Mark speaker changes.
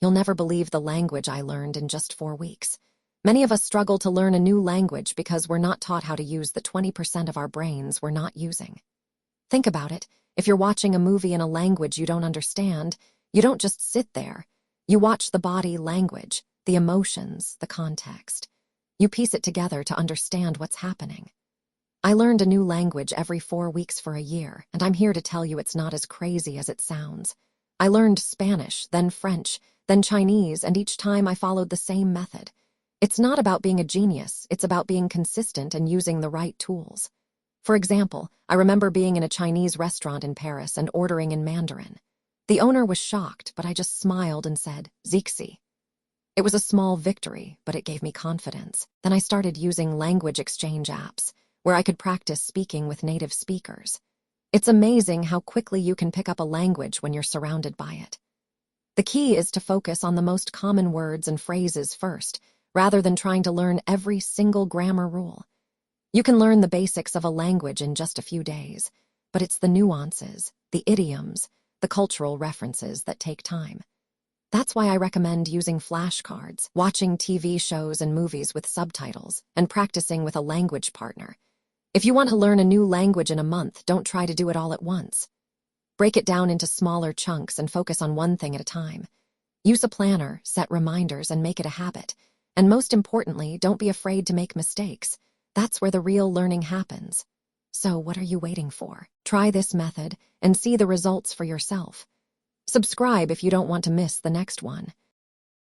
Speaker 1: You'll never believe the language I learned in just 4 weeks. Many of us struggle to learn a new language because we're not taught how to use the 20% of our brains we're not using. Think about it. If you're watching a movie in a language you don't understand, you don't just sit there. You watch the body language, the emotions, the context. You piece it together to understand what's happening. I learned a new language every 4 weeks for a year, and I'm here to tell you it's not as crazy as it sounds. I learned Spanish, then French, then Chinese, and each time I followed the same method. It's not about being a genius, it's about being consistent and using the right tools. For example, I remember being in a Chinese restaurant in Paris and ordering in Mandarin. The owner was shocked, but I just smiled and said, "Zixi." It was a small victory, but it gave me confidence. Then I started using language exchange apps, where I could practice speaking with native speakers. It's amazing how quickly you can pick up a language when you're surrounded by it. The key is to focus on the most common words and phrases first, rather than trying to learn every single grammar rule. You can learn the basics of a language in just a few days, but it's the nuances, the idioms, the cultural references that take time. That's why I recommend using flashcards, watching TV shows and movies with subtitles, and practicing with a language partner. If you want to learn a new language in a month, don't try to do it all at once. Break it down into smaller chunks and focus on one thing at a time. Use a planner, set reminders, and make it a habit. And most importantly, don't be afraid to make mistakes. That's where the real learning happens. So what are you waiting for? Try this method and see the results for yourself. Subscribe if you don't want to miss the next one.